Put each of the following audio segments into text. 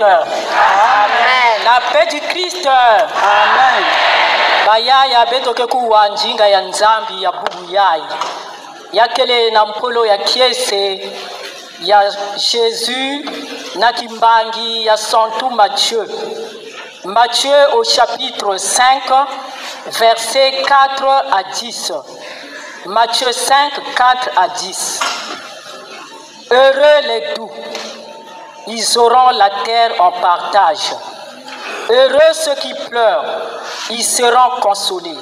Amen. La paix du Christ. Amen. Bayaya betoke kuwanjinga ya nzambi ya bubu yai. Yakele na mpolo ya kiese ya Jésus na kimbangi ya Santu Matthieu. Matthieu au chapitre 5, versets 4 à 10. Matthieu 5, 4 à 10. Heureux les doux, ils auront la terre en partage. Heureux ceux qui pleurent, ils seront consolés.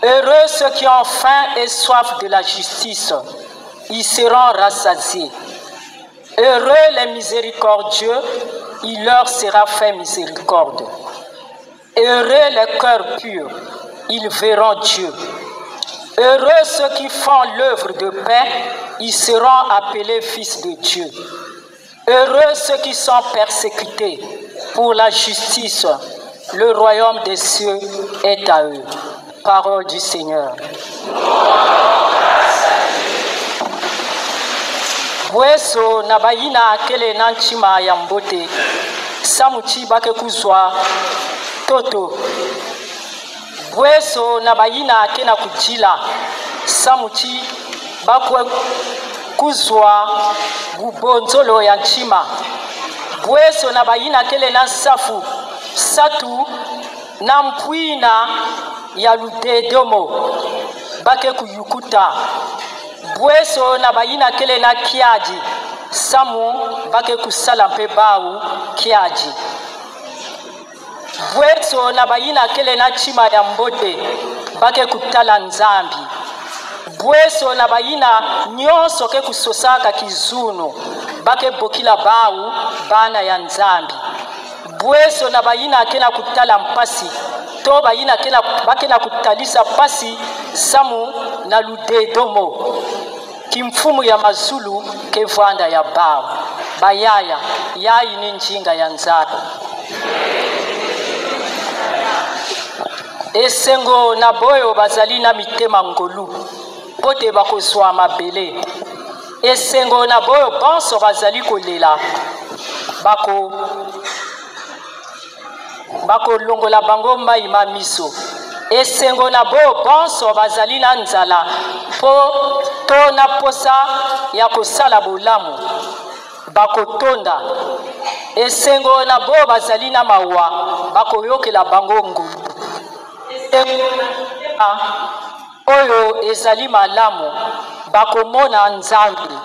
Heureux ceux qui ont faim et soif de la justice, ils seront rassasiés. Heureux les miséricordieux, il leur sera fait miséricorde. Heureux les cœurs purs, ils verront Dieu. Heureux ceux qui font l'œuvre de paix, ils seront appelés fils de Dieu. Heureux ceux qui sont persécutés pour la justice, le royaume des cieux est à eux. Parole du Seigneur. Bweso na bayina akele na nchima ya mbote samuchi bake kuzwa toto. Bweso na bayina akena kujila samuchi bakwe kuzwa bubonzolo ya nchima. Bweso na bayina akele na safu satu na mpwina ya ludedomo bake kuyukuta. Bweso na bayina kele na kiaji samu bake kusala mpe bau kiaji. Bweso na bayina kele na chima ya mbote bake kutala nzambi. Bweso na bayina nyonso ke kusosaka kizunu bake bokila bau bana ya nzambi. Bweso na bayina kena kutala mpasi to bayina kena bakena kutalisa pasi samu na ludedomo kimfumu ya mazulu kevanda ya bao bayaya yai ni njinga ya nzara. Esengo na boyo bazali na mitema ngolu pote bakozwa mabele. Esengo na boyo banso bazali kolela bako longola bango mai mamiso. Esengo na bo bonso bazali na nzala po to na posa ya kosala bolamu bako tonda. Esengo na bo bazali na mawa bako yokela bango ngulu. Oyo ezali malamu bako mona nzambi.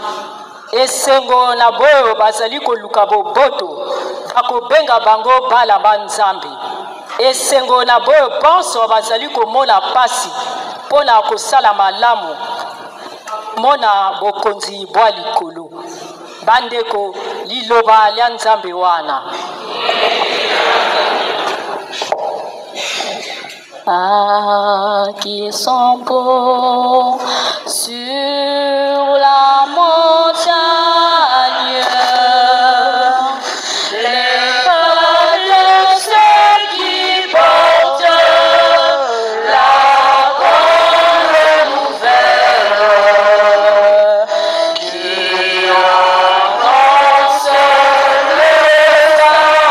Esengo na boyo bazali koluka boboto bako benga bango bala banzambi. Esengo na boyo bonso bazali komona pasi pona kosala malamu mona bokonzi bwa likolo. Bandeko liloba lya nzambe wana. Qui sont beaux sur la montagne, les cœurs de ceux qui portent la bonne nouvelle, qui annoncent le salut.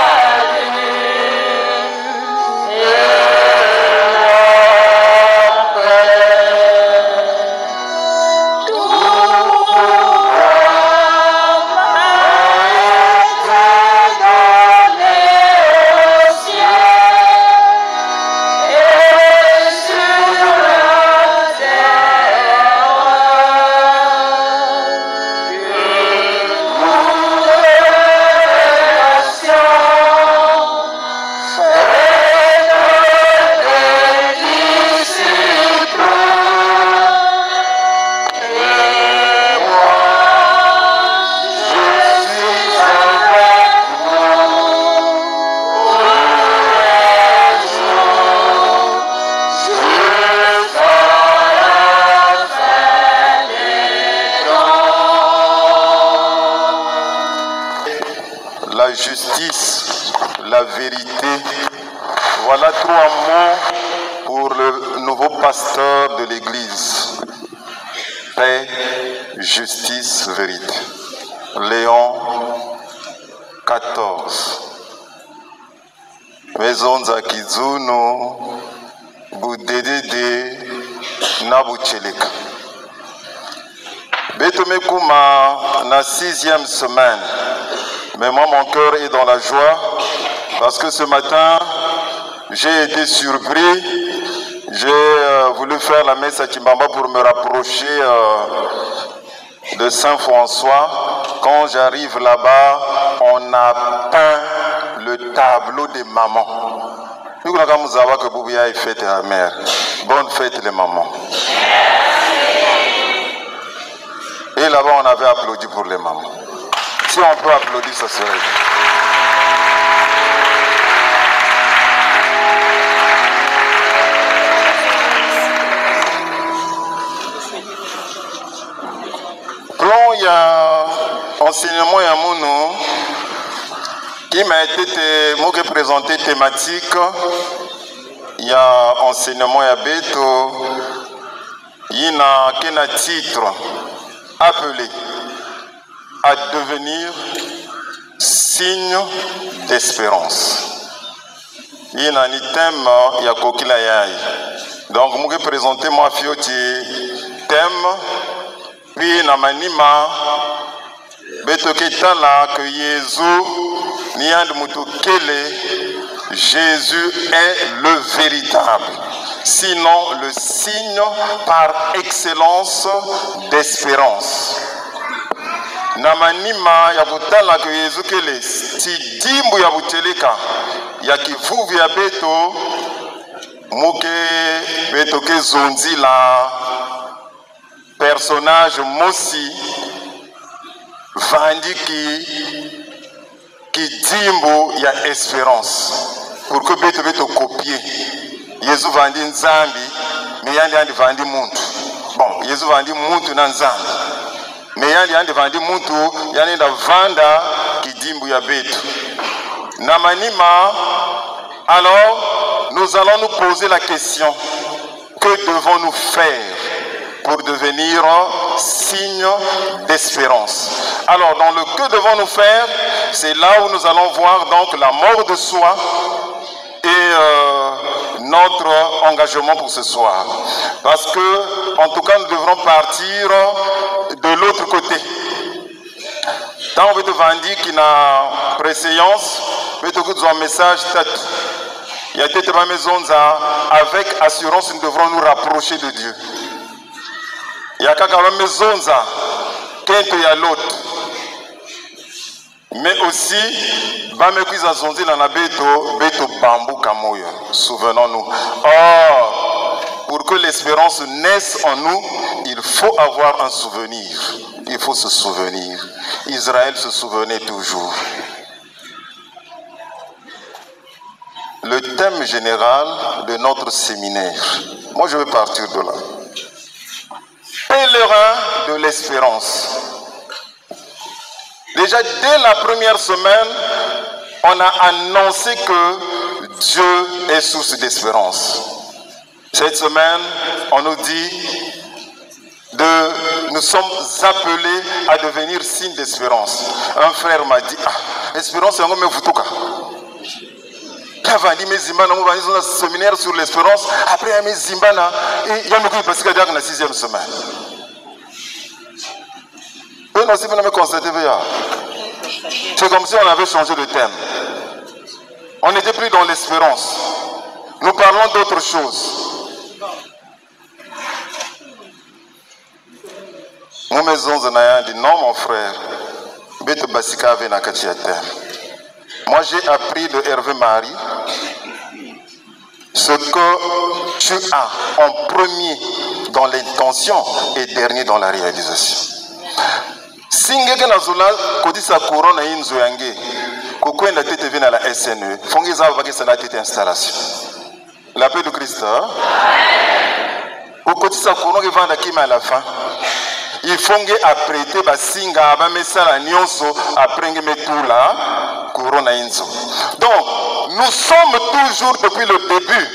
La justice, la vérité, voilà trois mots pour le nouveau pasteur de l'Église. Paix, justice, vérité. Léon 14. Maison za Kizunu, Boudedede, na Boucheleka. Betomekuma, na 6e semaine. Mais moi, mon cœur est dans la joie parce que ce matin, j'ai été surpris. J'ai voulu faire la messe à Kimbamba pour me rapprocher de Saint-François. Quand j'arrive là-bas, on a peint le tableau des mamans. Bonne fête les mamans. Et là-bas, on avait applaudi pour les mamans. Si on peut applaudir, ça serait bien. Plan, il y a enseignement à Mounou qui m'a été présenté thématique. Il y a enseignement à Beto. Il y a un titre appelé à devenir signe d'espérance. Il y a un thème, il y a Kokila Yai. Donc, je vais présenter moi fioti thème, puis na manima, betoketala que Jésus niand mutukele, Jésus est le véritable. Sinon, le signe par excellence d'espérance. Namanima ya butala ke Yesu kele tidimbu ya buteleka ya kivuvi ya beto muke beto ke zonzi la personnage mosi vandi ki dimbu ya espérance pour que beto copier Yesu vandi nzambi mais yandi vandi muntu bon Yesu vandi muntu na nzambi mais yandi vandi muntu yandi da vanda kidimbu ya betu namanima. Alors nous allons nous poser la question, que devons-nous faire pour devenir signe d'espérance? Alors dans le que devons-nous faire, c'est là où nous allons voir donc la mort de soi et notre engagement pour ce soir. Parce que, en tout cas, nous devrons partir de l'autre côté. Tant on veut te vendre qu'il y a préséance, mais tu as un message tête. Il y a peut-être ma maison avec assurance, nous devrons nous rapprocher de Dieu. Il y a quelqu'un ma maison quand il y a l'autre. Mais aussi, souvenons-nous. Or, pour que l'espérance naisse en nous, il faut avoir un souvenir. Il faut se souvenir. Israël se souvenait toujours. Le thème général de notre séminaire, moi je vais partir de là. Pèlerin de l'espérance. Déjà dès la première semaine, on a annoncé que Dieu est source d'espérance. Cette semaine, on nous dit nous sommes appelés à devenir signe d'espérance. Un frère m'a dit, espérance c'est un homme voutuka. Quand on dit mes zimbana, on va dans un séminaire sur l'espérance. Après, il y a mes zimbana et il y a mes parce qu'il y a dans la 6e semaine. C'est comme si on avait changé de thème. On n'était plus dans l'espérance. Nous parlons d'autre chose. Mon maison dit non mon frère. Moi j'ai appris de Hervé Marie ce que tu as en premier dans l'intention et dernier dans la réalisation. Singeke nazula kodisa corona inzo yange kokwenda tete vena la SNE fongeza vake sala tete installation la paix de Christ au kodisa corona ke vanda kima à la fin il faut apprêter basinga ba mesala nyonso aprenge metula corona inzo. Donc nous sommes toujours depuis le début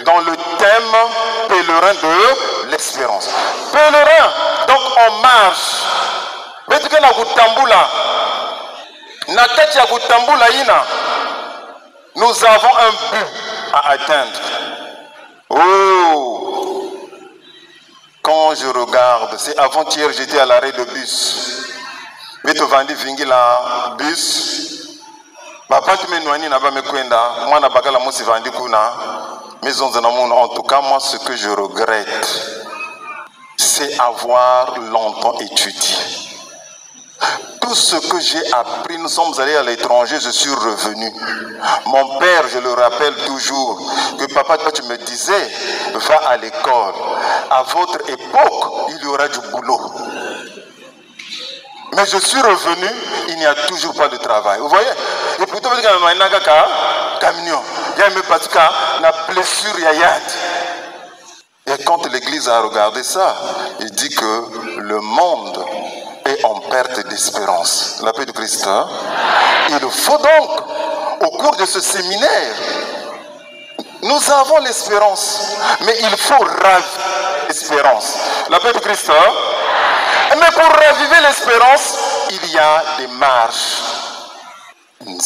dans le thème pèlerin de l'espérance. Pèlerin, donc on marche. Betuke na kutambula na kati ya kutambula ina Nous avons un but à atteindre. Oh! Quand je regarde, c'est avant-hier, j'étais à l'arrêt de bus. Mais tu vas dire, la bus. En tout cas, moi, ce que je regrette, c'est avoir longtemps étudié. Tout ce que j'ai appris, nous sommes allés à l'étranger, je suis revenu. Mon père, je le rappelle toujours, que papa, toi tu me disais, va à l'école. À votre époque, il y aura du boulot. Mais je suis revenu, il n'y a toujours pas de travail. Vous voyez? Et pourtant, il y a un camion, il y a une blessure, il y a. Et quand l'Église a regardé ça, il dit que le monde est en perte d'espérance. La paix de Christ. Hein? Il faut donc, au cours de ce séminaire, nous avons l'espérance, mais il faut raviver l'espérance. La paix de Christ. Hein? Mais pour raviver l'espérance, il y a des marches. Donc,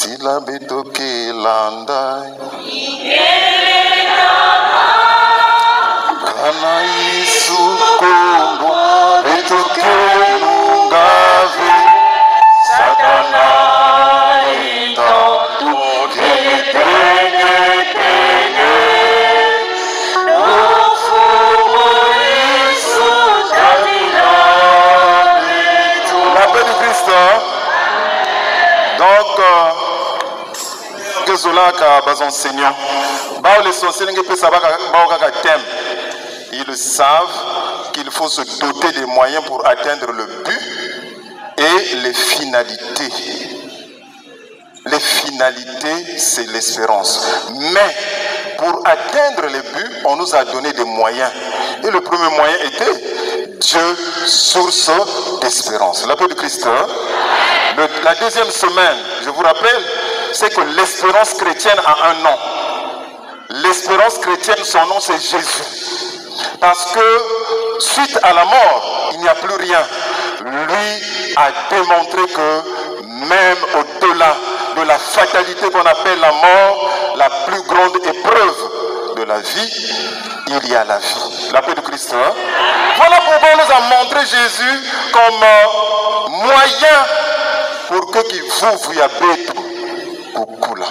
ils savent qu'il faut se doter des moyens pour atteindre le but et les finalités. Les finalités, c'est l'espérance. Mais pour atteindre les buts, on nous a donné des moyens. Et le premier moyen était Dieu, source d'espérance. La paix de Christ. La deuxième semaine, je vous rappelle, c'est que l'espérance chrétienne a un nom. L'espérance chrétienne, son nom c'est Jésus. Parce que suite à la mort, il n'y a plus rien. Lui a démontré que même au-delà de la fatalité qu'on appelle la mort, la plus grande épreuve de la vie, il y a la vie. La paix de Christ. Hein? Voilà pourquoi on nous a montré Jésus comme moyen pour que qui vous y habite beaucoup là.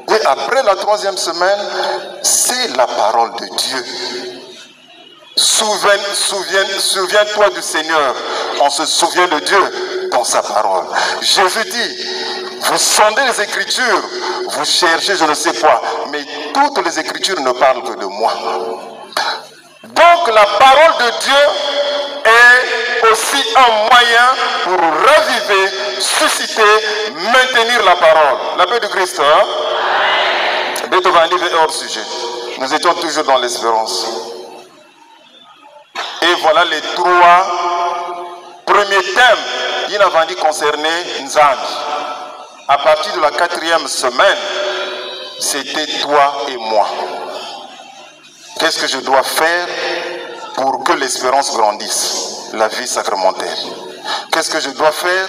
Et après la troisième semaine, c'est la parole de Dieu. Souviens-toi du Seigneur. On se souvient de Dieu dans sa parole. Jésus dit, vous sondez les Écritures, vous cherchez je ne sais quoi, mais toutes les Écritures ne parlent que de moi. Donc la parole de Dieu est aussi un moyen pour raviver, susciter, maintenir la parole. La paix de Christ. Hein? Beethoven est hors sujet. Nous étions toujours dans l'espérance. Et voilà les trois premiers thèmes qui n'avaient dit concerner Nzambi. À partir de la 4e semaine, c'était toi et moi. Qu'est-ce que je dois faire pour que l'espérance grandisse? La vie sacramentelle. Qu'est-ce que je dois faire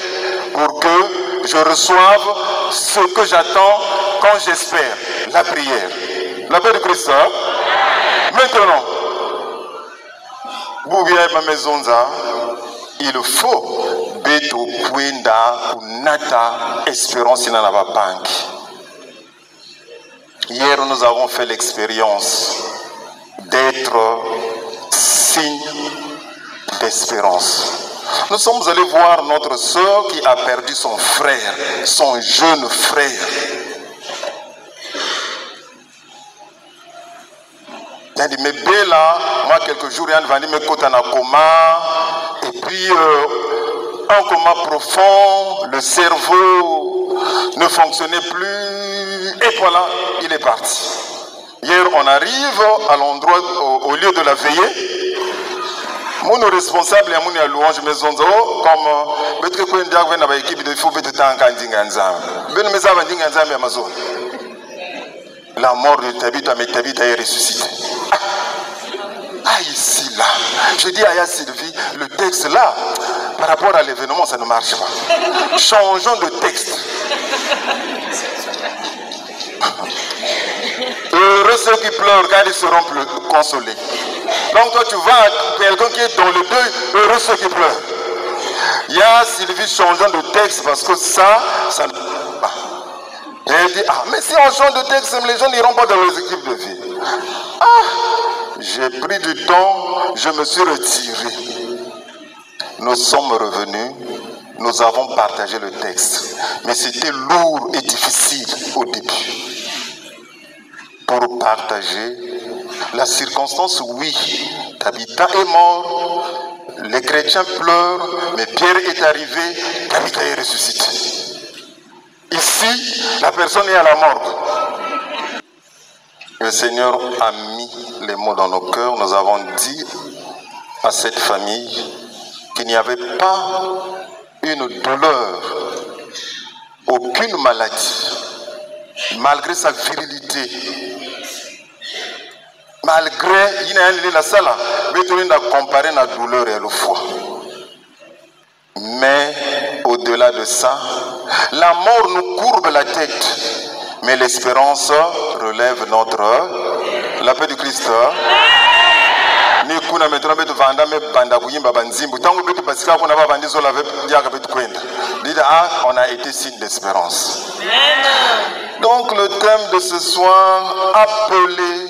pour que je reçoive ce que j'attends quand j'espère? La prière. La paix de Christ. Hein? Maintenant, il faut beto kwenda kunata espérance na la banque. Hier, nous avons fait l'expérience d'être signe d'espérance. Nous sommes allés voir notre soeur qui a perdu son frère, son jeune frère. Il a dit, mais Bella, moi quelques jours, il a dit, mais côté en coma, et puis un coma profond, le cerveau ne fonctionnait plus, et voilà, il est parti. Hier, on arrive à l'endroit, au lieu de la veillée. Mon responsable et mon louange maison comme betre ko ndia na ba équipe de faut betre tanga ndinga nzambe. Ben meza ba ndinga nzambe Amazon. La mort de Tabitha, mais Tabitha est ressuscité. Ah, ici, là. Je dis à Aya Sylvie, le texte là, par rapport à l'événement, ça ne marche pas. Changeons de texte. ceux qui pleurent car ils seront consolés. Donc toi tu vois quelqu'un qui est dans le deuil, heureux ceux qui pleurent. Il y a Sylvie changeant de texte parce que ça ne va pas. Et elle dit, ah mais si on change de texte, les gens n'iront pas dans les équipes de vie. Ah, j'ai pris du temps, je me suis retiré. Nous sommes revenus, nous avons partagé le texte. Mais c'était lourd et difficile au début. Pour partager la circonstance, oui, Tabitha est mort, les chrétiens pleurent, mais Pierre est arrivé, Tabitha est ressuscité. Ici, la personne est à la morgue. Le Seigneur a mis les mots dans nos cœurs. Nous avons dit à cette famille qu'il n'y avait pas une douleur, aucune maladie, malgré sa virilité. Malgré, il y a la salle, mais comparer la douleur et le foie. Mais au-delà de ça, la mort nous courbe la tête, mais l'espérance relève la paix du Christ. On a été signe d'espérance. Donc le thème de ce soir, appelé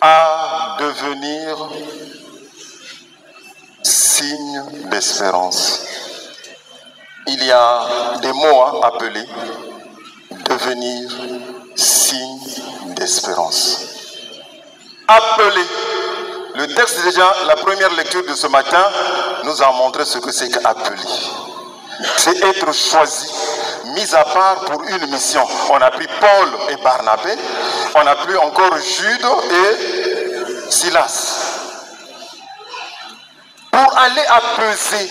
à devenir signe d'espérance. Il y a des mots appelés devenir signe d'espérance. Appeler. Le texte déjà, la première lecture de ce matin nous a montré ce que c'est qu'appeler. C'est être choisi, mis à part pour une mission. On a pris Paul et Barnabé, on a pris encore Jude et Silas. Pour aller apaiser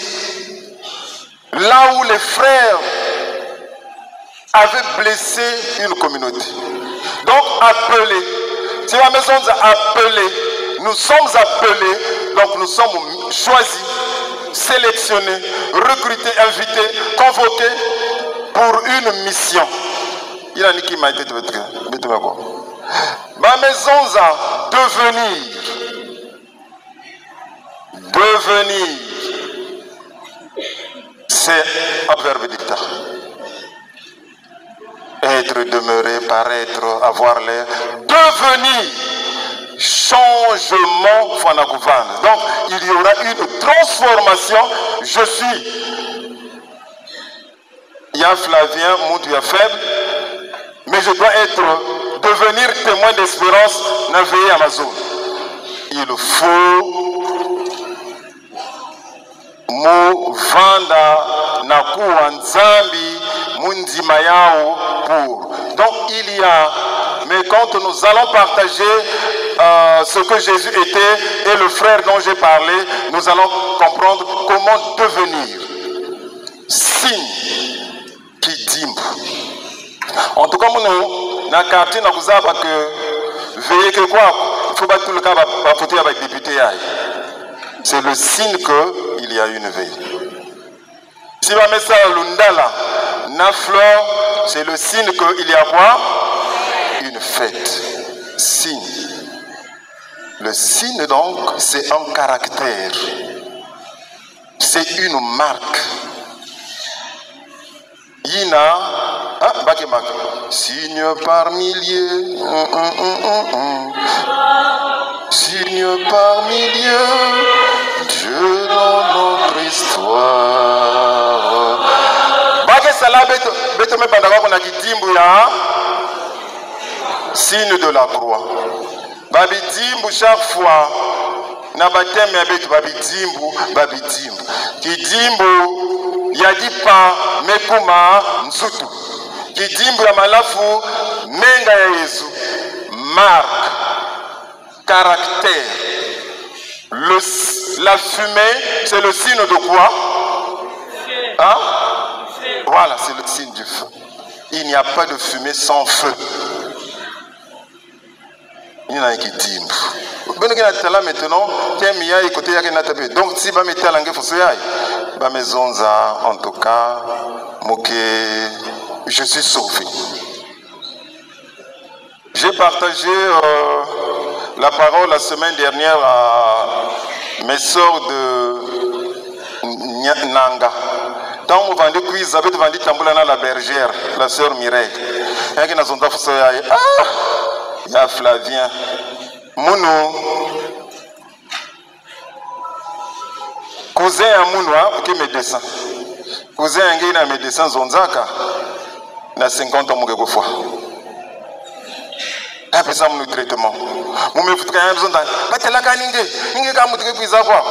là où les frères avaient blessé une communauté. Donc appelés. C'est la maison appelée. Nous sommes appelés, donc nous sommes choisis, sélectionnés, recrutés, invités, convoqués pour une mission. Il a dit qui m'a été ma maison à devenir, c'est un verbe dictat. Être, demeurer, paraître, avoir l'air, devenir. Changement. Donc il y aura une transformation. Je suis. Il y a Flavien, Moutou, il y a faible, mais je dois devenir témoin d'espérance dans le pays Amazon. Il faut mu vanda naku anzambi mundima yao pour. Donc il y a, mais quand nous allons partager ce que Jésus était et le frère dont j'ai parlé, nous allons comprendre comment devenir signe qui dit. En tout cas, nous, dans le quartier, nous avons que veiller que quoi, il faut pas tout le cas voter avec député. C'est le signe qu'il y a une veille. Si on met ça à l'undala, na fleur, c'est le signe qu'il y a quoi? Une fête. Signe. Le signe donc, c'est un caractère. C'est une marque. Ina, signe par milliers. Signe par milliers. Dieu dans notre histoire. Signe de la croix. Babidimbu chaque fois. Na baptême ya betu babidimbu. Kidimbu yadi pa mekuma nzutu. Kidimbu ya malafu menga ya Yesu. Marque, caractère. La fumée, c'est le signe de quoi? Hein? Voilà, c'est le signe du feu. Il n'y a pas de fumée sans feu. Il y en a qui dit. Maintenant, donc si je suis la maison, en tout cas, je suis sauvé. J'ai partagé la parole la semaine dernière à mes sœurs de Nanga. Tant on vendait quiz, avait vendu Tamboulana la bergère, la sœur Mireille. Il y a Flavien. Mounou. Cousin à Mounoua, qui me descend. Cousin à me descend Zonzaka. Na 50 ans, mon fois. Après ça, mon traitement. Mon me fout quand même besoin d'un. Pas tel que n'ingé quand mon truc puis avoir.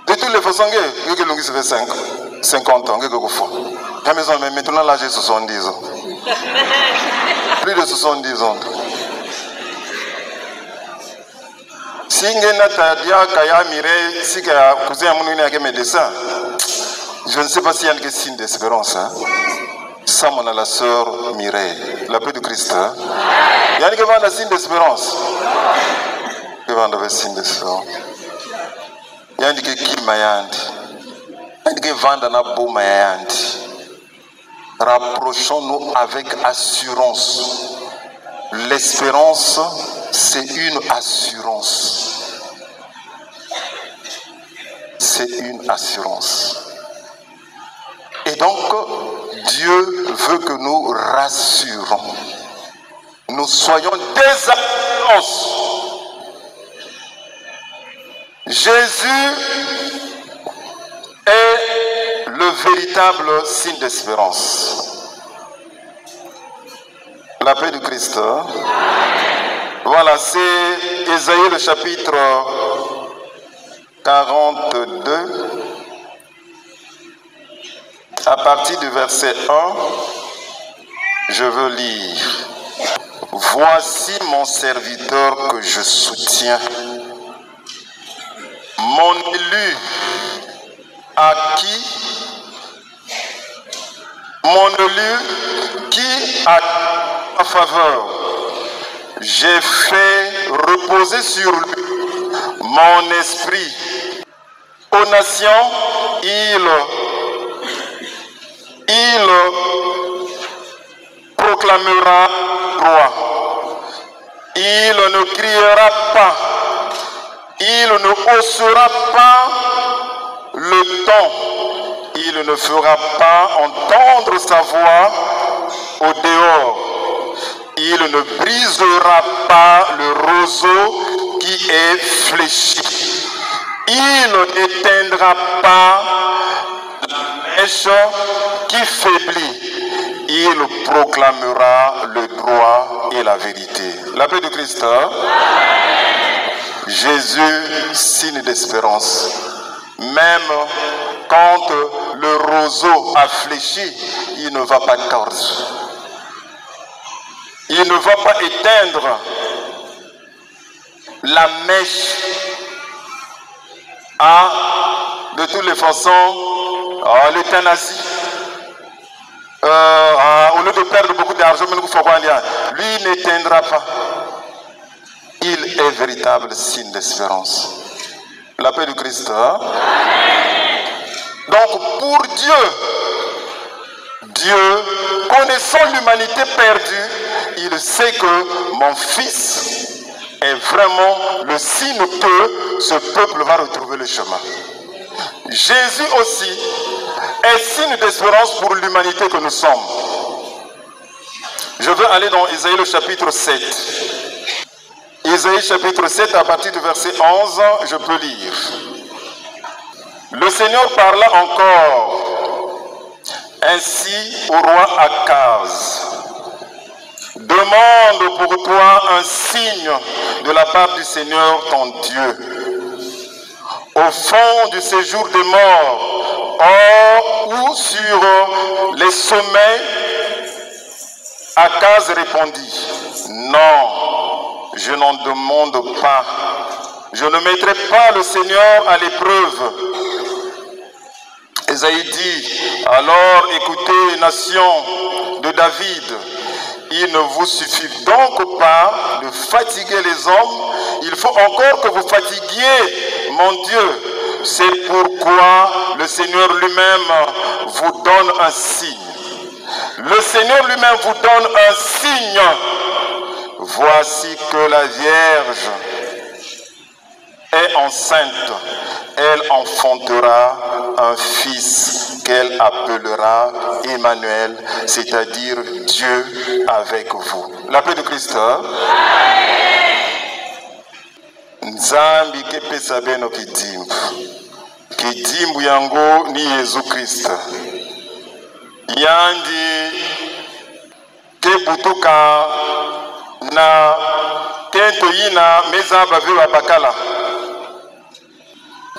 De toutes les façons, que l'on se fait 50 ans, quelque fois. La maison, mais maintenant là, j'ai 70 ans. Plus de 70 ans. Si Ngenata Dia Kaya Mire, si cousin Mounouni a mes dessins, je ne sais pas s'il y a un signe d'espérance. Ça, mon a la sœur Mireille, la paix de Christ. Il y a un signe d'espérance. Il y a un signe d'espérance. Il y a un qui mayandi. Il y a un vendana beau mayandi. Rapprochons-nous avec assurance. L'espérance, c'est une assurance. C'est une assurance. Et donc, Dieu veut que nous rassurons. Nous soyons des assurances. Jésus est le véritable signe d'espérance. La paix de Christ. Voilà, c'est Ésaïe le chapitre 42. À partir du verset 1, je veux lire. Voici mon serviteur que je soutiens, mon élu à qui, mon élu qui a ma faveur. J'ai fait reposer sur lui mon esprit. Aux nations, il proclamera roi. Il ne criera pas. Il ne haussera pas le ton. Il ne fera pas entendre sa voix au dehors. Il ne brisera pas le roseau qui est fléchi. Il n'éteindra pas la mèche qui faiblit. Il proclamera le droit et la vérité. La paix de Christ. Jésus, signe d'espérance. Même quand le roseau a fléchi, il ne va pas tordre. Il ne va pas éteindre la mèche. De toutes les façons, l'euthanasie. Au lieu de perdre beaucoup d'argent, lui n'éteindra pas. Il est véritable signe d'espérance. La paix du Christ. Donc pour Dieu, connaissant l'humanité perdue, il sait que mon fils est vraiment le signe que ce peuple va retrouver le chemin. Jésus aussi est signe d'espérance pour l'humanité que nous sommes. Je veux aller dans Isaïe le chapitre 7. Isaïe chapitre 7 à partir du verset 11, je peux lire. Le Seigneur parla encore ainsi au roi Akaz. Demande pour toi un signe de la part du Seigneur ton Dieu. Au fond du séjour des morts, ou sur les sommets, Akaz répondit, non, je n'en demande pas. Je ne mettrai pas le Seigneur à l'épreuve. Ésaïe dit, alors écoutez, nation de David, il ne vous suffit donc pas de fatiguer les hommes, il faut encore que vous fatiguiez mon Dieu. C'est pourquoi le Seigneur lui-même vous donne un signe. Le Seigneur lui-même vous donne un signe. Voici que la Vierge est enceinte. Elle enfantera un fils qu'elle appellera Emmanuel, c'est-à-dire Dieu avec vous. La paix de Christ. Nzambi kepesa beno kidimbu. Kidimbu yango ni Yesu Christ. Yandi kebutuka na tento yina meza bave bakala.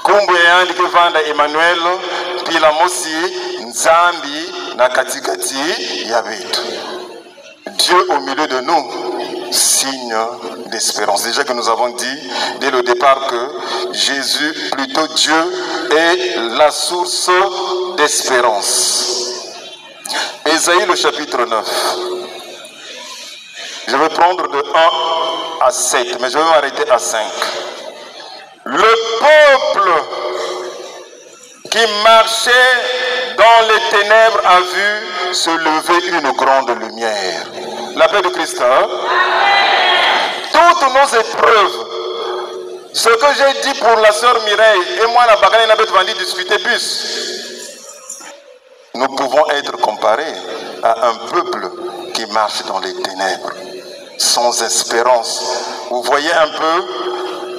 Kumbu yandi kevanda Emmanuel pila mosi Nzambi na katikati ya betu. Dieu au milieu de nous, signe d'espérance. Déjà que nous avons dit dès le départ que Jésus, plutôt Dieu, est la source d'espérance. Ésaïe le chapitre 9. Je vais prendre de 1 à 7, mais je vais m'arrêter à 5. Le peuple qui marchait dans les ténèbres a vu se lever une grande lumière. La paix de Christ. Toutes nos épreuves, ce que j'ai dit pour la sœur Mireille et moi, la Bagane n'avait vendu discuter plus. Nous pouvons être comparés à un peuple qui marche dans les ténèbres, sans espérance. Vous voyez un peu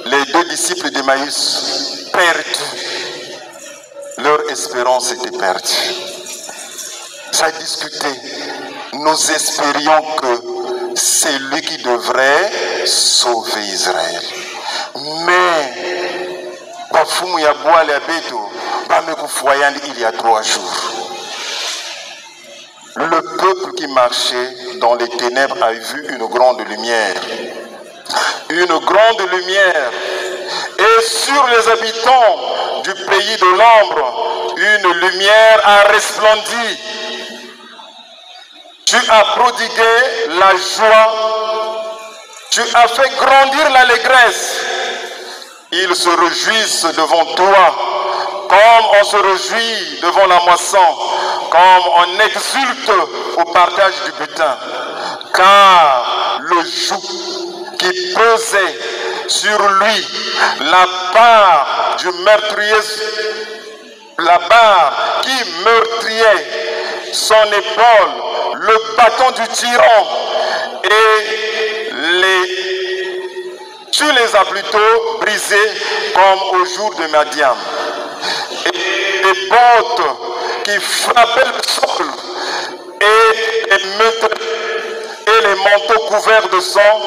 les deux disciples d'Emmaüs perdus. Leur espérance était perdue. Ça discutait. Nous espérions que c'est lui qui devrait sauver Israël. Mais, il y a 3 jours. Le peuple qui marchait dans les ténèbres a vu une grande lumière. Une grande lumière. Et sur les habitants du pays de l'ombre, une lumière a resplendi. Tu as prodigué la joie, tu as fait grandir l'allégresse. Ils se réjouissent devant toi, comme on se réjouit devant la moisson, comme on exulte au partage du butin. Car le joug qui pesait sur lui, la barre du meurtrier, la barre qui meurtriait son épaule, le bâton du tyran, et tu les as plutôt brisés comme au jour de Madian. Et les bottes qui frappaient le sol et les manteaux couverts de sang,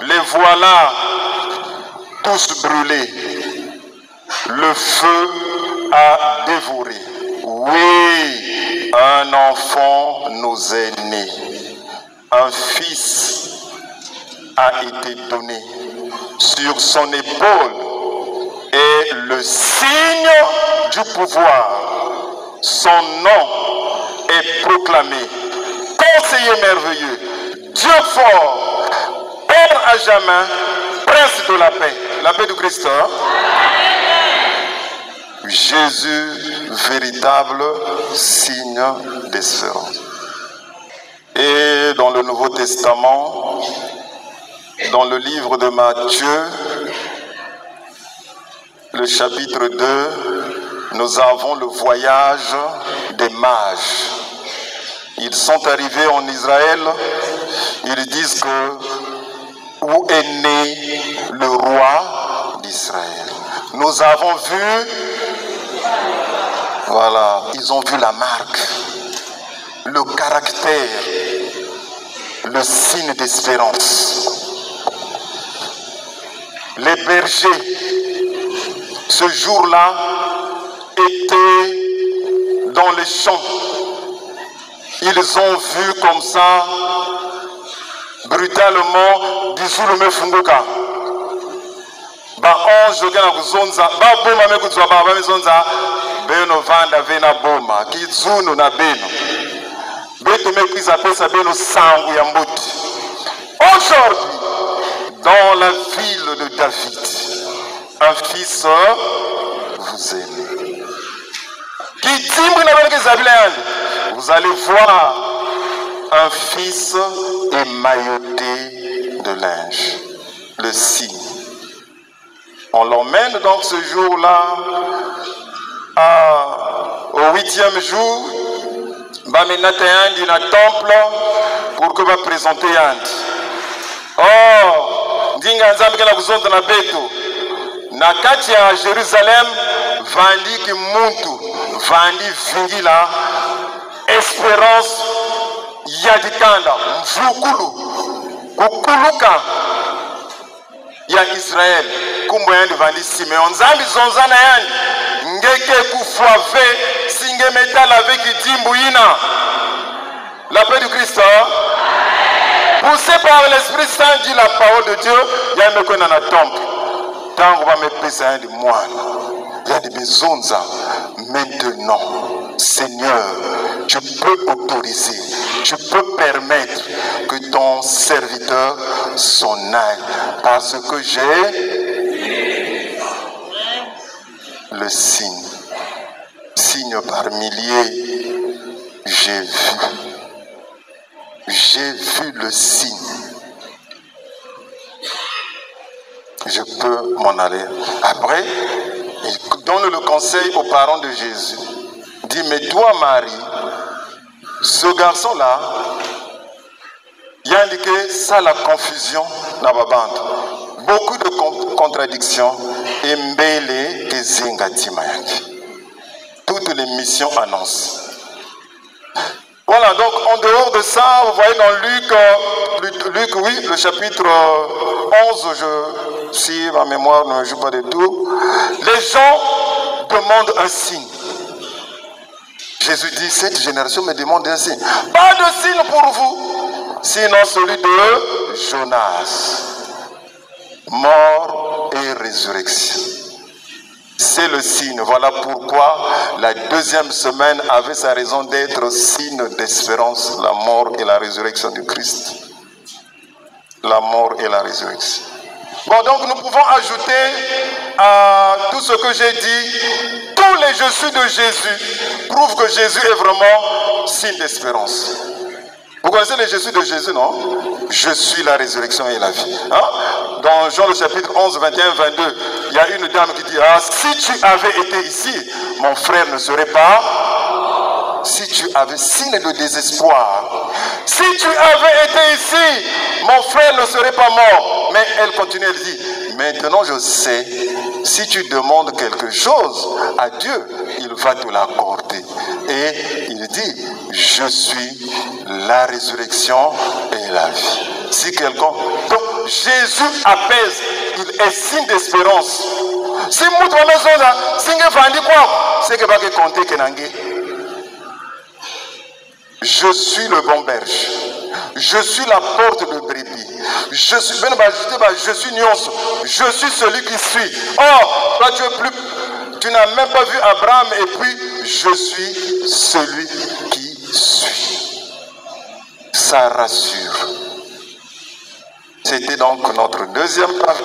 les voilà tous brûlés. Le feu a dévoré. Oui, un enfant nous est né. Un fils a été donné. Sur son épaule est le signe du pouvoir. Son nom est proclamé. Conseiller merveilleux, Dieu fort, Père à jamais, Prince de la paix. La paix de Christ. Jésus, véritable signe d'espérance. Et dans le Nouveau Testament, dans le livre de Matthieu, le chapitre 2, nous avons le voyage des mages. Ils sont arrivés en Israël, ils disent que où est né le roi d'Israël. Nous avons vu, voilà, ils ont vu la marque, le caractère, le signe d'espérance. Les bergers, ce jour-là, étaient dans les champs. Ils ont vu comme ça, brutalement, Dizulume Funguka. Ba onjo gena kuzonza, ba boma me kuzwa ba mezonza, beno vanda vena boma, kizunu na beno. Beto me kiza pesa beno sangu ya mbuti. Aujourd'hui, dans la ville de David, un fils vous est né. Qui dit vous allez voir un fils émailloté de linge, le signe. On l'emmène donc ce jour-là au 8e jour, bamenata yandi na temple pour que va présenter yandi. Oh, ndinga nzambe kala kuzonda na beto. Na kati ya Jerusalem vandi ki muntu, vandi vingila espérance yadikanda mvukulu kukuluka ya Israël kumbo yandi vandi Simeon nzambi zonzana yandi ngeke kufuave singe metal avec dimbu ina la paix du Christ poussé par l'Esprit Saint dit la parole de Dieu yandi kona na temple tango va me pesa yandi mwana yandi bezonza maintenant Seigneur, tu peux autoriser, tu peux permettre que ton serviteur s'en aille parce que j'ai le signe par milliers, j'ai vu le signe. Je peux m'en aller. Après, il donne le conseil aux parents de Jésus. Dit, mais toi Marie, ce garçon-là, il y a indiqué ça la confusion dans ma bande. Beaucoup de contradictions. Et mbele kezenga timayaki. Toutes les missions annoncent. Voilà, donc en dehors de ça, vous voyez dans Luc, oui, le chapitre 11, si ma mémoire ne me joue pas du tout, les gens demandent un signe. Jésus dit, cette génération me demande un signe. Pas de signe pour vous, sinon celui de Jonas. Mort et résurrection. C'est le signe. Voilà pourquoi la deuxième semaine avait sa raison d'être signe d'espérance, la mort et la résurrection du Christ. La mort et la résurrection. Bon, donc nous pouvons ajouter à tout ce que j'ai dit, tous les je suis de Jésus prouvent que Jésus est vraiment signe d'espérance. Vous connaissez les je suis de Jésus, non? Je suis la résurrection et la vie. Hein? Dans Jean le chapitre 11, 21, 22, il y a une dame qui dit, ah, si tu avais été ici, mon frère ne serait pas. Si tu avais signe de désespoir, si tu avais été ici, mon frère ne serait pas mort. Mais elle continue, elle dit, maintenant je sais, si tu demandes quelque chose à Dieu, il va te l'accorder. Et il dit, je suis la résurrection et la vie. Si quelqu'un... Donc Jésus apaise, il est signe d'espérance. Si vous c'est que vous compter que je suis le bon berger. Je suis la porte de brebis. Je suis nuance. Je suis celui qui suit. Oh, toi tu n'as même pas vu Abraham et puis je suis celui qui suit. Ça rassure. C'était donc notre deuxième partie.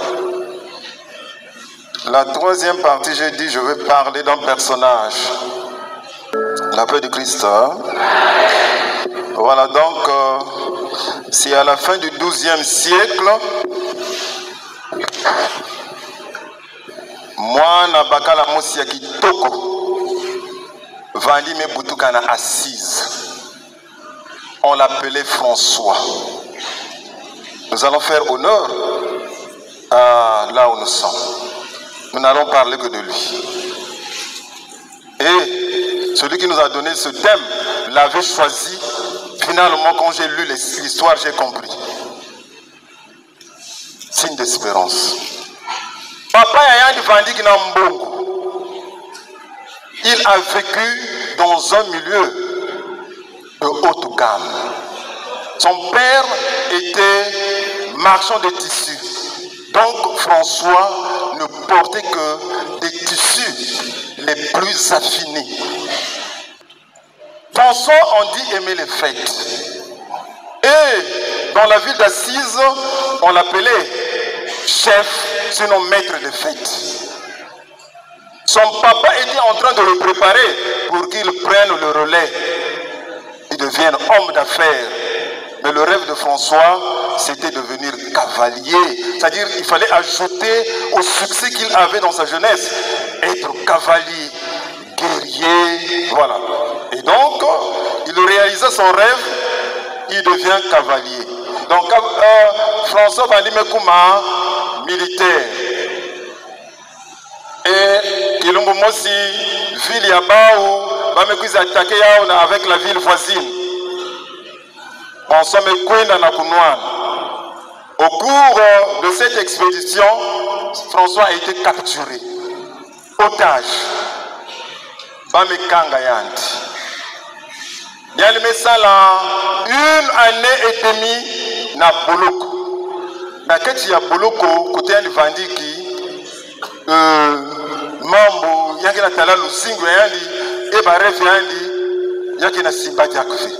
La troisième partie, j'ai dit, je vais parler d'un personnage. La paix de Christ. Hein? Voilà, donc, c'est à la fin du XIIe siècle. Moi, Nabakala Mosia Kitoko, Vandi Mebutukana assise. On l'appelait François. Nous allons faire honneur à là où nous sommes. Nous n'allons parler que de lui. Et celui qui nous a donné ce thème l'avait choisi. Finalement, quand j'ai lu l'histoire, j'ai compris. Signe d'espérance. Papa Yayandi Vandi Kinambongo, il a vécu dans un milieu de haute gamme. Son père était marchand de tissus. Donc François ne portait que des tissus les plus affinés. François, on dit aimer les fêtes. Et dans la ville d'Assise, on l'appelait chef, sinon maître de fête. Son papa était en train de le préparer pour qu'il prenne le relais. Il devienne homme d'affaires Mais le rêve de François, c'était devenir cavalier. C'est-à-dire qu'il fallait ajouter au succès qu'il avait dans sa jeunesse, être cavalier, guerrier, voilà. Et donc, il réalisa son rêve, il devient cavalier. Donc, François Bandimekuma, militaire. Et Kilumbu Mosi, ville Yabaou, Bamekuiz attaqué avec la ville voisine. On s'en met Kwenda na Kunwan. Au cours de cette expédition, François a été capturé. Otage. Bamekanga Yandi. Yalime Sala, 1 année et demie na Boloko. Na keti ya Boloko, côté ya Vandiki, mambo yaki na tala lusingo yandi et baref yandi yaki na simbati akufi.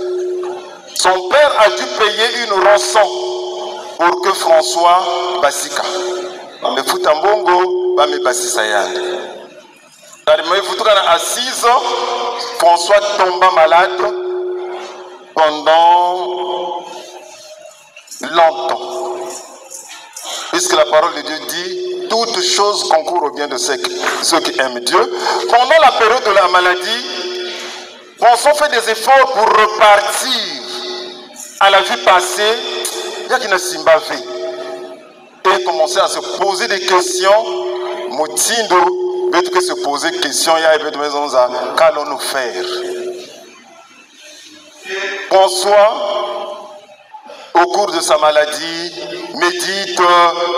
Son père a dû payer une rançon pour que François basika. Me futambongo ba me basisa yandi. Me futuka na assise, François tomba malade pendant longtemps. Puisque la parole de Dieu dit, toutes choses concourent au bien de ceux qui aiment Dieu. Pendant la période de la maladie, François fait des efforts pour repartir à la vie passée, il y a qui ne s'imbavé. Et commencer à se poser des questions. Motindo, peut que se poser des questions, il y a des maisons, qu'allons-nous faire? François, au cours de sa maladie, médite,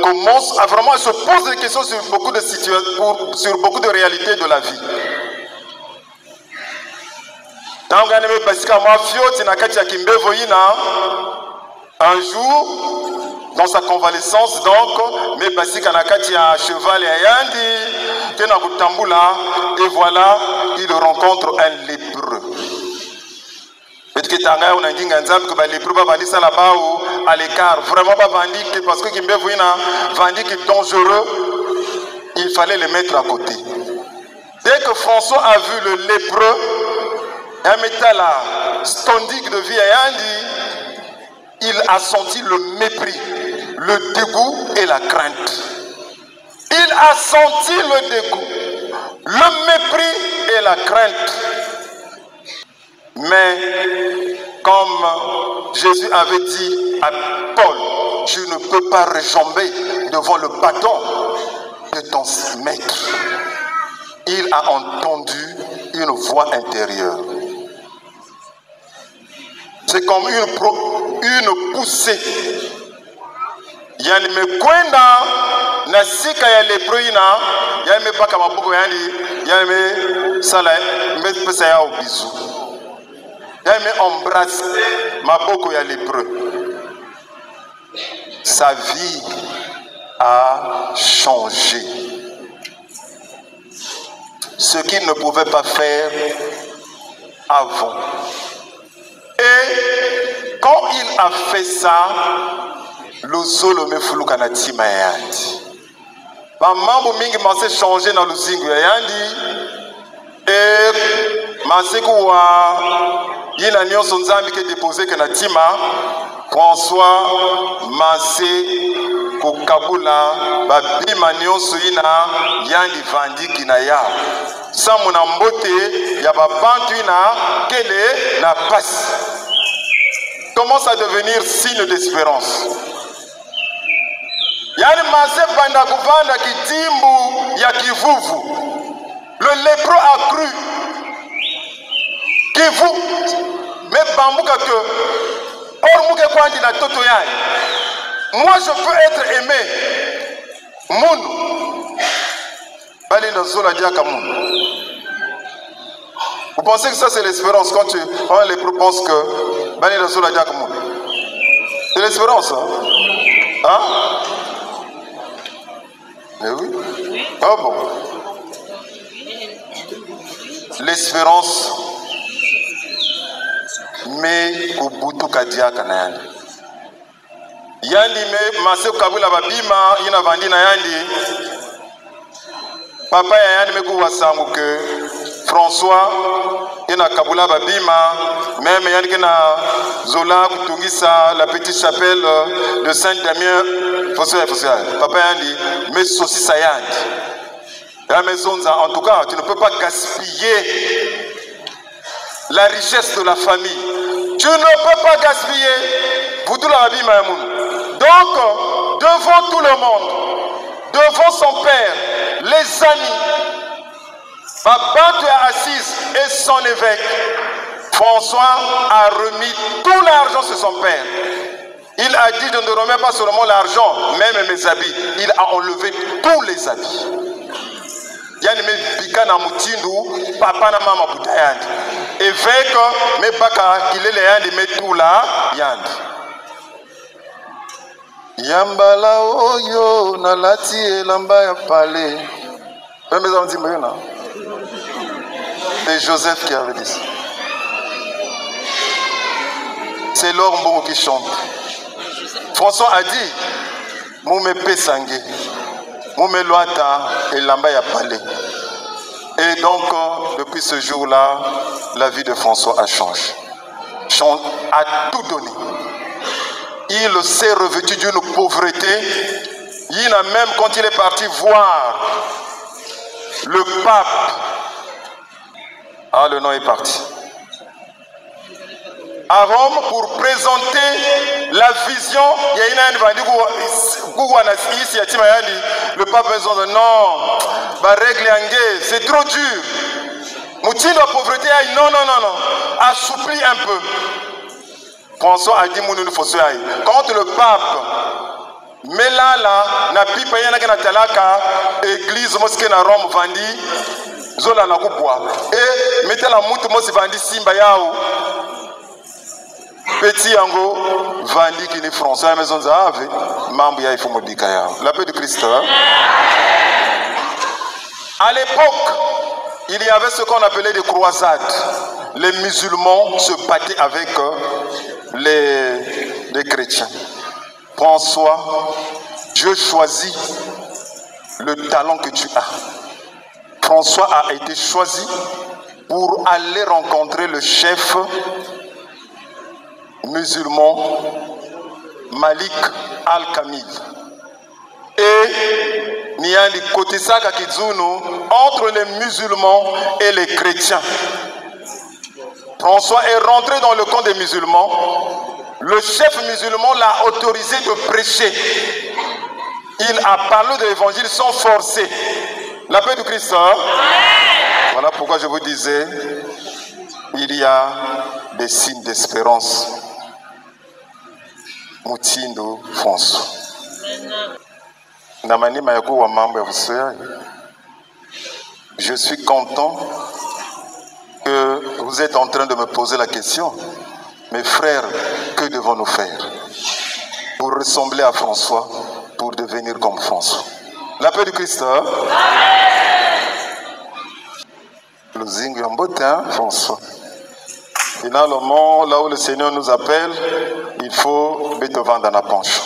commence à vraiment se poser des questions sur beaucoup de situations, sur beaucoup de réalités de la vie. Un jour, dans sa convalescence, donc, mais Basika Nakati a cheval et Yandi, et voilà, il rencontre un lépreux. À l'écart, vraiment pas vendu parce que Kimbevouina vendu qui est dangereux, il fallait le mettre à côté. Dès que François a vu le lépreux, un métal stondique de vie à Yandi, il a senti le mépris, le dégoût et la crainte. Il a senti le dégoût, le mépris et la crainte. Mais comme Jésus avait dit à Paul, tu ne peux pas rejamber devant le bâton de ton maître. Il a entendu une voix intérieure. C'est comme une poussée. Yani mekwenda na sika ya leproina, yani mepaka mabuko yani me sala mbesa ya obizu. Yani me embrasse maboko ya lépreux. Sa vie a changé. Ce qu'il ne pouvait pas faire avant. Et quand il a fait ça, le solo me flou kanati mayandi. Mambo mingi mase changé dans le zingu yandi. Et maseku wa yina nyonso nzambi ke déposé que natima François Massé kokabula babima nyonso ina yandi vandi kinaya. Samu na mbote ya babantu ina kele na passe. Commence à devenir signe d'espérance. Yani Massé vanda kuvanda kitimbu ya kivuvu. Le lépreux a cru que vous, mais bambouka que, or mouke kwandi na toto yai. Moi je peux être aimé. Moun. Bali na zola diaka moun. Vous pensez que ça c'est l'espérance quand un lépreux pense que Bali na zola diaka moun. C'est l'espérance, hein? Hein? Mais oui. Ah bon. L'espérance mais au butu kadiaka na yandi. Yandi me mase kabula babima ina vandi na yandi. Papa ya yandi me ku wasangu que François et na Kabula Babima, même Yannick na Zola Kutungisa, la petite chapelle de Saint-Damien, Papa Yandi, mais aussi Sayandi. La maison, en tout cas, tu ne peux pas gaspiller la richesse de la famille. Tu ne peux pas gaspiller. Vous tout la Babima. Donc, devant tout le monde, devant son père, les amis, Papa tu es assise et son évêque, François a remis tout l'argent sur son père. Il a dit, je ne remets pas seulement l'argent, même mes habits. Il a enlevé tous les habits. Yani me bika na mutindu, papa na mama butayandi. Évêque, me baka kilele yandi me tula yandi. Yambala oyo na lati elamba ya pale. C'est Joseph qui avait dit ça. C'est Laure Mbongo qui chante. François a dit, Moumé Pesangé, Moumé Loata et Lamba ya Palais. Et donc, depuis ce jour-là, la vie de François a changé. A tout donné. Il s'est revêtu d'une pauvreté. Il a même, quand il est parti voir le pape, le nom est parti, à Rome pour présenter la vision. Le pape a dit non, c'est trop dur. Moutin de pauvreté, non, assoupli un peu. François a dit quand le pape mais là, na pipa yana na talaka église mosquée na Rome vandi zola na kubwa et mettez la mutu mosi vandi simba yao petit yango vandi qui ni François à maison zave mambo ya ifumo dika yao. La paix de Christ. À l'époque, il y avait ce qu'on appelait des croisades. Les musulmans se battaient avec les chrétiens. François, Dieu choisit le talent que tu as. François a été choisi pour aller rencontrer le chef musulman Malik Al-Kamil. Et Niali Kotisaka Kizunu, entre les musulmans et les chrétiens. François est rentré dans le camp des musulmans. Le chef musulman l'a autorisé de prêcher. Il a parlé de l'évangile sans forcer. La paix du Christ. Voilà pourquoi je vous disais, il y a des signes d'espérance. Moutindo François. Je suis content que vous êtes en train de me poser la question. Mes frères, que devons-nous faire pour ressembler à François, pour devenir comme François? La paix du Christ. Le zing yambotin, François. Finalement, là où le Seigneur nous appelle, il faut mettre vent dans la penche.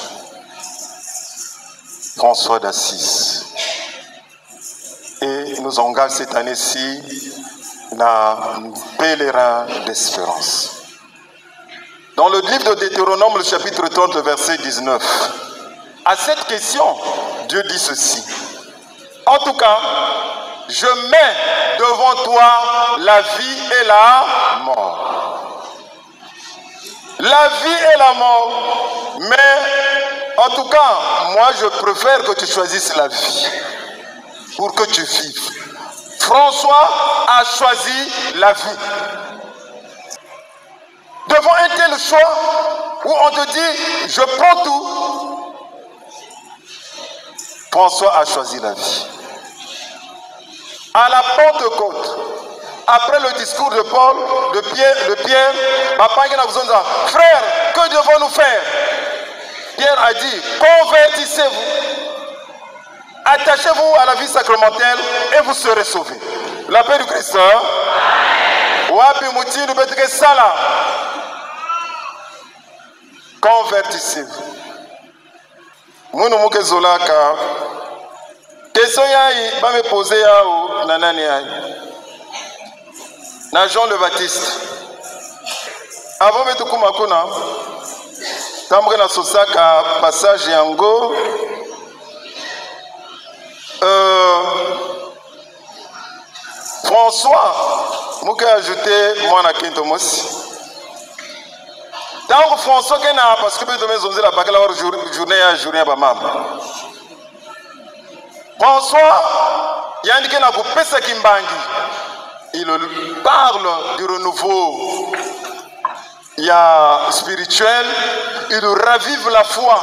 François d'Assise. Et nous engage cette année-ci un pèlerin d'espérance. Dans le livre de Deutéronome, le chapitre 30, le verset 19, à cette question, Dieu dit ceci. En tout cas, je mets devant toi la vie et la mort. La vie et la mort. Mais, en tout cas, moi, je préfère que tu choisisses la vie pour que tu vives. François a choisi la vie. Devant un tel choix où on te dit je prends tout, François a choisi la vie. À la Pentecôte, après le discours de Paul, de Pierre, papa a besoin de ça. Frère, que devons-nous faire? Pierre a dit, convertissez-vous, attachez-vous à la vie sacramentelle et vous serez sauvés. La paix du Christ. Wapi mutinu betike sala. Convertissez-vous. Mounou mouke zolaka. Question yayi ba me poser yao nanani yayi. na Jean le Baptiste. Avant de Kumakuna, tambre na sosaka passage yango. François, je vais ajouter moi na Kintomos. Tant François qui n'a parce que nous avons la baccalauréat journée à journée à Bamam. François, il y a un qui n'a pas fait Kimbangi. Il parle du renouveau. Il y a spirituel, il ravive la foi.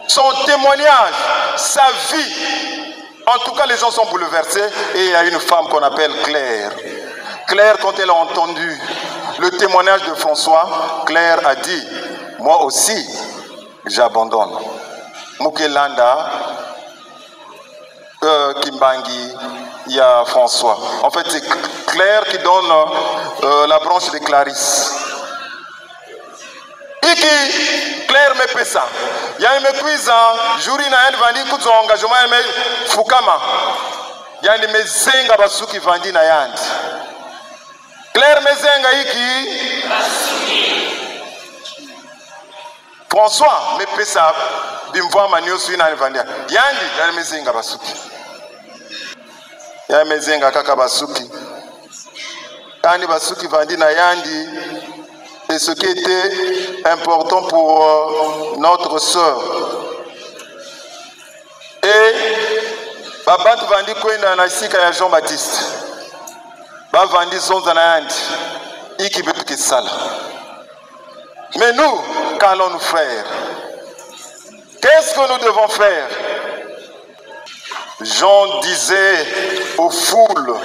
Son témoignage, sa vie. En tout cas, les gens sont bouleversés. Et il y a une femme qu'on appelle Claire. Claire, quand elle a entendu le témoignage de François, Claire a dit, moi aussi, j'abandonne. Mukelanda, Kimbangi, il y a François. En fait, c'est Claire qui donne la branche de Clarisse. Et qui, Claire me fait ça. Il y a une méprise, Jouri n'a pas dit que son engagement est Fukama. Il y a une mezenga basu qui vendit na yand. Claire mezenga iki. François me fait ça. Bimvoa manio sui na vendia. Yandi, il y a une mezenga basuki. Il y a une mezenga kaka basuki. Yandi basuki vendi na yandi. Et ce qui était important pour notre sœur. Et Babantu vandi kwenda na sika ya Jean-Baptiste. Ba vandi zonza na yandi. Iki betuke sala. Mais nous, qu'allons-nous faire? Qu'est-ce que nous devons faire? Jean disait aux foules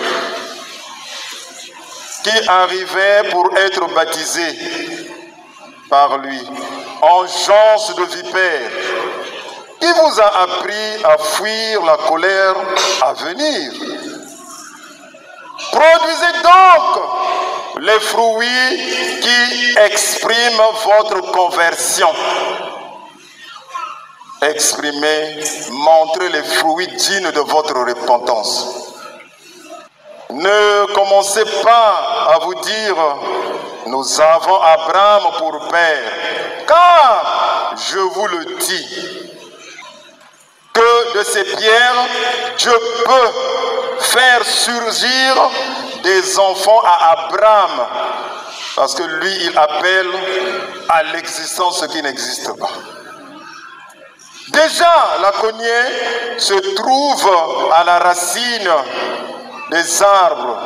qui arrivaient pour être baptisés par lui, engeance de vipère, qui vous a appris à fuir la colère à venir. Produisez donc les fruits qui expriment votre conversion. Exprimez, montrez les fruits dignes de votre repentance. Ne commencez pas à vous dire, nous avons Abraham pour père, car je vous le dis, que de ces pierres, Dieu peut faire surgir des enfants à Abraham, parce que lui, il appelle à l'existence ce qui n'existe pas. Déjà, la cognée se trouve à la racine des arbres.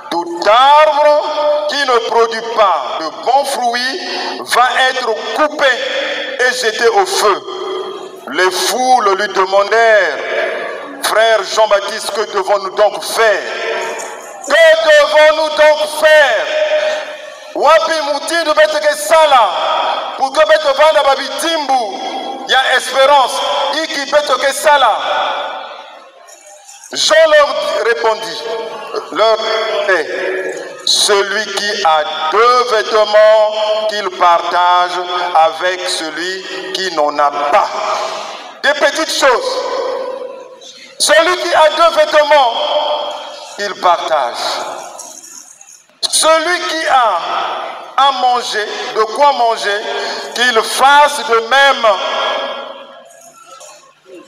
Tout arbre qui ne produit pas de bons fruits va être coupé et jeté au feu. Les foules lui demandèrent, frère Jean-Baptiste, que devons-nous donc faire? Que devons-nous donc faire? Wapi mutindu beteke sala pour que beto vanda babitimbu y a espérance iki beteke sala. Jean leur répondit, celui qui a deux vêtements qu'il partage avec celui qui n'en a pas. Des petites choses. Celui qui a deux vêtements, il partage. Celui qui a à manger, de quoi manger, qu'il fasse de même.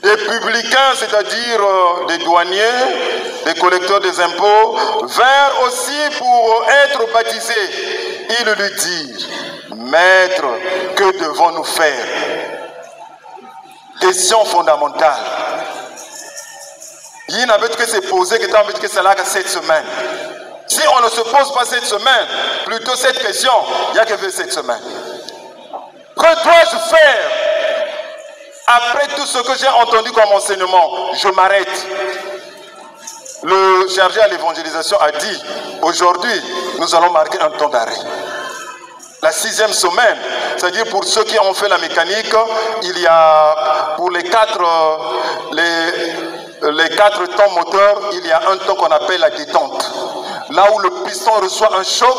Des publicains, c'est-à-dire des douaniers, des collecteurs des impôts, vinrent aussi pour être baptisés. Ils lui dirent, Maître, que devons-nous faire? Question fondamentale. Il n'a pas que se poser que tant que cela cette semaine. Si on ne se pose pas cette semaine, plutôt cette question, il n'y a que cette semaine. Que dois-je faire? Après tout ce que j'ai entendu comme enseignement, je m'arrête. Le chargé à l'évangélisation a dit, aujourd'hui, nous allons marquer un temps d'arrêt. La 6e semaine, c'est-à-dire pour ceux qui ont fait la mécanique, il y a pour les quatre temps moteurs, il y a un temps qu'on appelle la détente. Là où le piston reçoit un choc,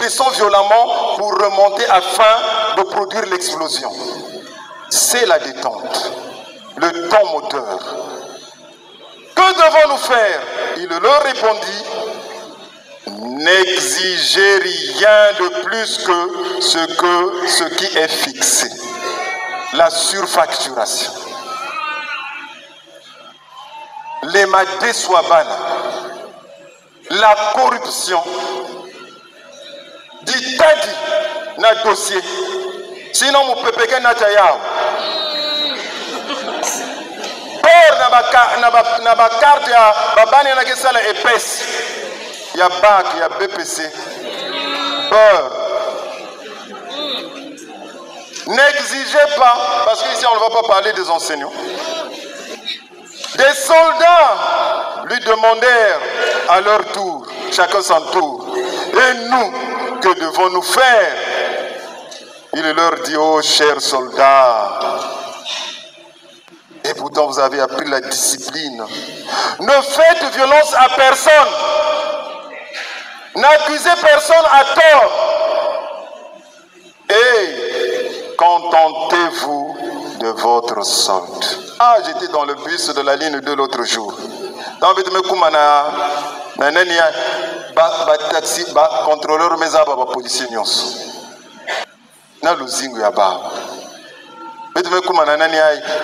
descend violemment pour remonter afin de produire l'explosion. C'est la détente, le temps moteur. Que devons-nous faire? Il leur répondit, N'exigez rien de plus que ce qui est fixé. La surfacturation. Les madés soient la corruption. Ditadi na dossier. Sinon, mon pépé n'a pas yao. Peur na ba carte ya babani na kesala épaisse. Il y a BAC, il y a BPC. Peur. N'exigez pas, parce qu'ici on ne va pas parler des enseignants. Des soldats lui demandèrent à leur tour, chacun son tour. Et nous, que devons-nous faire? Il leur dit, oh chers soldats, et pourtant vous avez appris la discipline. Ne faites violence à personne. N'accusez personne à tort. Et contentez-vous de votre solde. Ah, j'étais dans le bus de la ligne 2 l'autre jour. Dans le taxi, contrôleur, mais policier.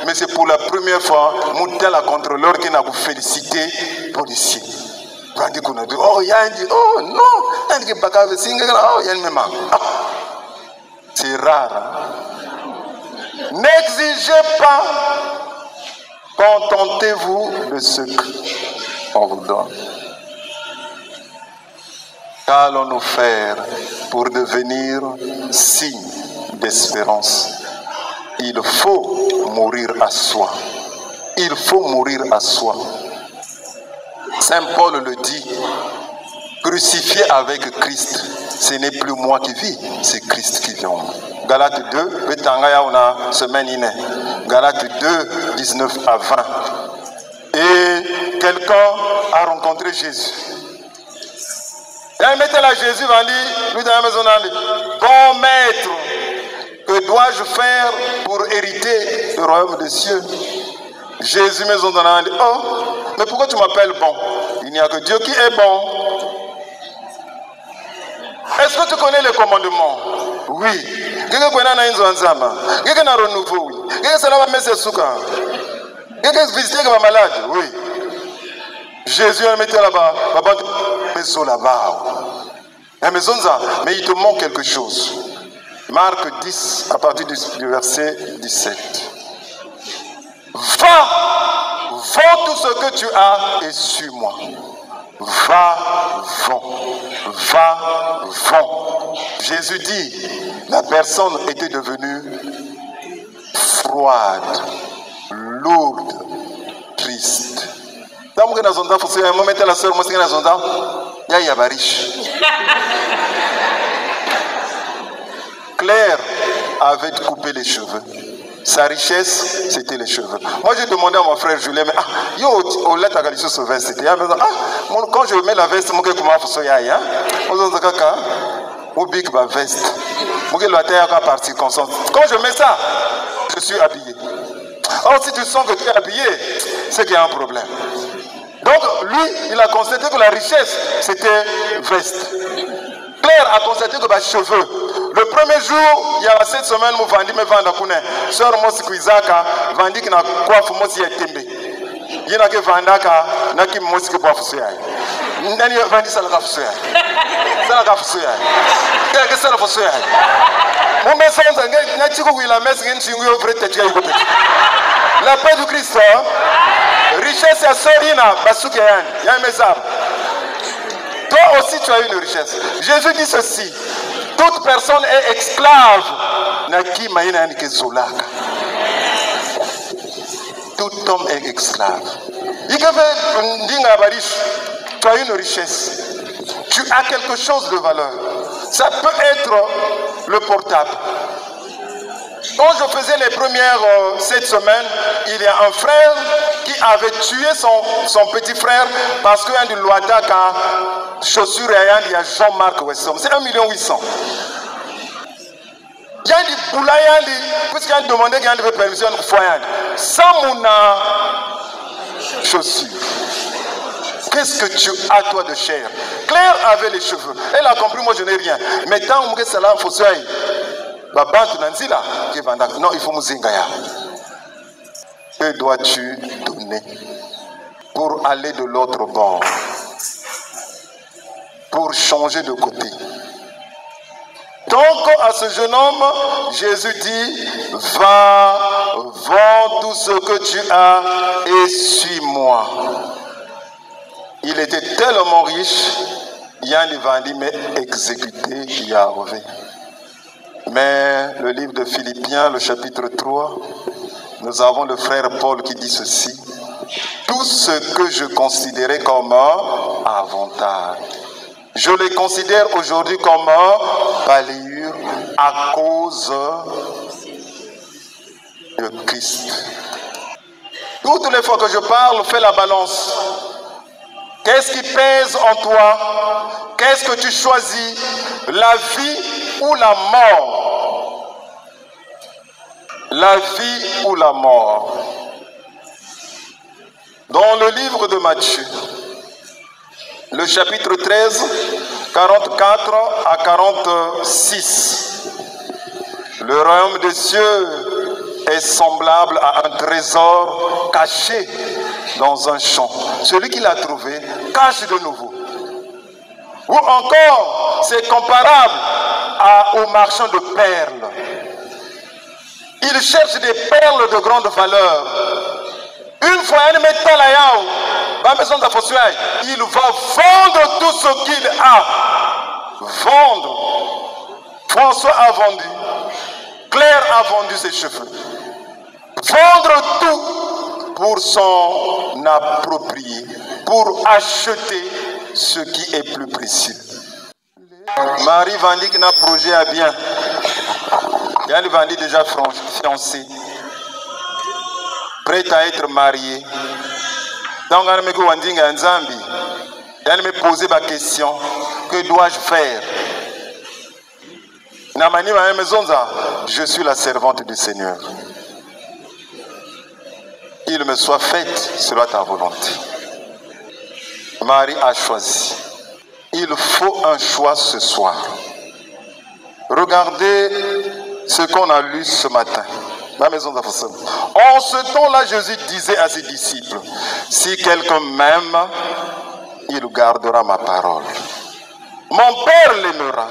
Mais c'est pour la première fois, la contrôleur qui n'a pas félicité policier. Oh, oh non, c'est rare. N'exigez pas, contentez-vous de ce qu'on vous donne. Qu'allons-nous faire pour devenir signe d'espérance? Il faut mourir à soi. Il faut mourir à soi. Saint Paul le dit, crucifié avec Christ, ce n'est plus moi qui vis, c'est Christ qui vit en moi. Galates 2, Galates 2, 19 à 20. Et quelqu'un a rencontré Jésus. Et il mettait là Jésus, lui dans la maison, bon maître, que dois-je faire pour hériter le royaume des cieux? Jésus maison dans la dit, oh, mais pourquoi tu m'appelles bon? Il n'y a que Dieu qui est bon. Est-ce que tu connais les commandements? Oui. Oui. Jésus a mis là-bas. Mais il te manque quelque chose. Marc 10, à partir du verset 17. Va, vends tout ce que tu as et suis-moi. Va, vends. Jésus dit, la personne était devenue froide, lourde, triste. Claire avait coupé les cheveux. Sa richesse, c'était les cheveux. Moi, j'ai demandé à mon frère Julien, mais quand je mets la veste, quand je mets ça, je suis habillé. Or, si tu sens que tu es habillé, c'est qu'il y a un problème. Donc, lui, il a constaté que la richesse, c'était veste. Claire a constaté que les cheveux. Le premier jour, il y a 7 semaines, je vendis mes ventes à Kouné. Sœur Mosikuizaka, vendi qui n'a coiffe Mosi et Tembe. Il y a que Vandaka, n'a qui Mosik coiffe Soya. Nani vendi ça la coiffe Soya. Ça la coiffe Soya. Qu'est-ce que ça la coiffe Soya? Mon message, n'a pas eu la messe, la paix du Christ, richesse à Sorina, Basukayan, il y a un message. Toi aussi, tu as une richesse. Jésus dit ceci. Toute personne est esclave. Tout homme est esclave. Tu as une richesse. Tu as quelque chose de valeur. Ça peut être le portable. Quand je faisais les premières 7 semaines, il y a un frère qui avait tué son petit frère parce qu'il y a une loi d'Aka, chaussure et il y a Jean-Marc Wesson. C'est 1,8 million. Il y a des boulets, puisqu'il y a demandé qu'il y a une permission de foyer. Sans mon chaussure. qu'est-ce que tu as toi de chair? Claire avait les cheveux. Elle a compris, moi je n'ai rien. Mais tant que cela, il faut se non, il faut muzingaya. Que dois-tu donner pour aller de l'autre bord? Pour changer de côté. Donc à ce jeune homme, Jésus dit, va, vends tout ce que tu as et suis-moi. Il était tellement riche, il y a un vendit, mais exécuté, il y a arrivé. Mais le livre de Philippiens, le chapitre 3, nous avons le frère Paul qui dit ceci. Tout ce que je considérais comme un avantage, je les considère aujourd'hui comme un balayure à cause de Christ. Toutes les fois que je parle, fais la balance. Qu'est-ce qui pèse en toi? Qu'est-ce que tu choisis? La vie ou la mort? La vie ou la mort? Dans le livre de Matthieu, le chapitre 13, 44 à 46, le royaume des cieux est semblable à un trésor caché dans un champ. Celui qui l'a trouvé cache de nouveau. Ou encore, c'est comparable au marchand de perles. Il cherche des perles de grande valeur. Une fois, il va vendre tout ce qu'il a. Vendre. François a vendu. Claire a vendu ses cheveux. Vendre tout pour s'en approprier, pour acheter ce qui est plus précieux. Marie vendit qu'un projet à bien. Elle vendit déjà fiancée, prête à être mariée. Donc, elle me posait ma question, que dois-je faire? Je suis la servante du Seigneur. Il me soit fait selon ta volonté. Marie a choisi. Il faut un choix ce soir. Regardez ce qu'on a lu ce matin. En ce temps-là, Jésus disait à ses disciples, si quelqu'un m'aime, il gardera ma parole. Mon Père l'aimera.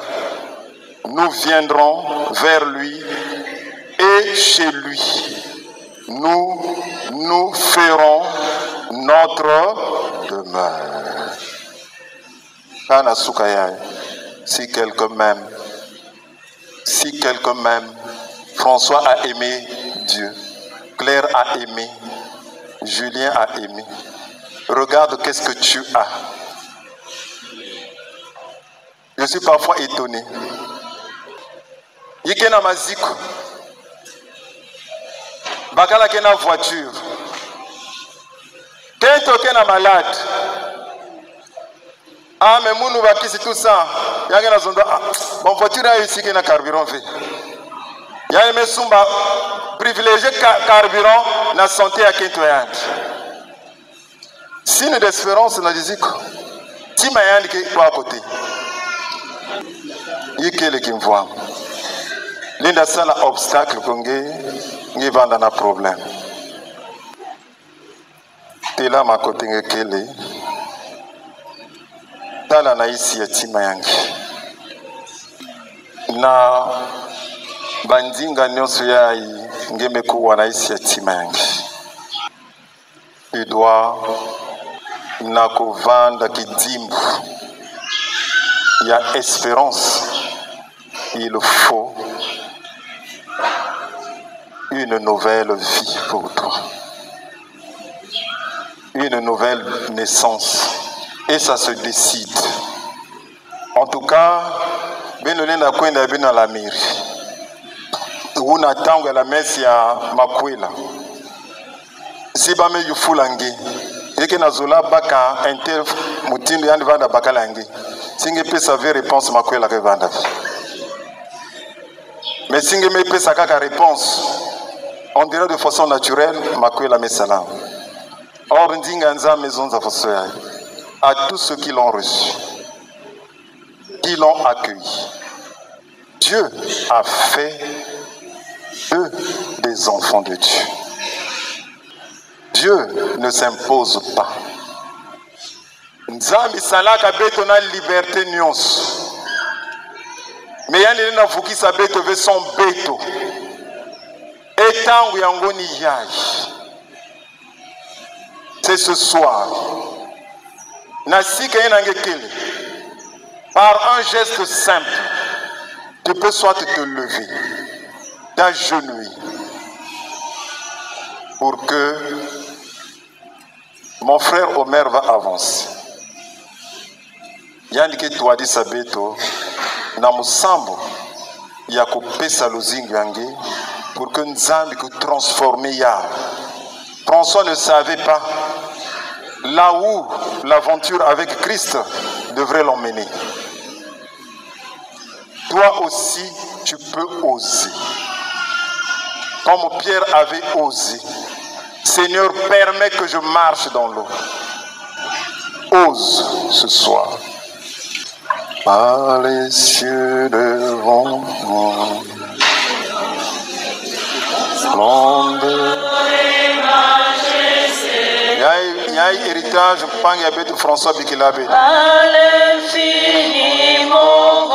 Nous viendrons vers lui et chez lui. Nous ferons notre demeure. Si quelqu'un m'aime, si quelqu'un m'aime, François a aimé Dieu, Claire a aimé, Julien a aimé. Regarde qu'est-ce que tu as. Je suis parfois étonné. Yikena maziko. Bakala kena voiture. Tento kena malade. Ah, mais mounou bakisi tout ça. Yagena zonda. Bon, voiture a ici kena carburant fait. Yagena mesumba privilégié carburant na santé à Kentoyant. Signe d'espérance na diziko. Si mayandi qui est à côté. Yikele qui me voit. Linda sala obstacle konge ngi vanda na problème. Tela makote ngekele. Tala na isi ya tima yangi. Na bandinga nyonso ya ngeme kuwa na isi ya tima yangi. Il doit na kovanda kidimbu ya espérance. Il faut une nouvelle vie pour toi. Une nouvelle naissance. Et ça se décide. En tout cas, benolenda kwenda bina la miri. Una tango la messe ya makwela. Si ba me yufulangi. Yeke na zola baka inter mutindo yandi vanda bakalangi. Singe pesa ve réponse makwela ke vanda. Mais si je me pèse à réponse, on dirait de façon naturelle, ma la mesala. Or, ndinga nza maison za fosoya. à tous ceux qui l'ont reçu, qui l'ont accueilli. Dieu a fait eux des enfants de Dieu. Dieu ne s'impose pas. Nzambi salaka beto na liberté nyonso. Mais yandele na vukisa beto ve son beto. Etangu yango ni yai. C'est ce soir. Nasika yenangekele. Par un geste simple, tu peux soit te lever, t'agenouiller, pour que mon frère Omer va avancer. Yandike tuadi sabeto na musambo ya kopesa lozingo yange pour que Nzambi que transformer ya. François ne savait pas là où l'aventure avec Christ devrait l'emmener. Toi aussi, tu peux oser. Comme Pierre avait osé. Seigneur, permets que je marche dans l'eau. Ose ce soir. Par les cieux devant moi. Il y a un héritage, François Bikilabe. À l'infini, mon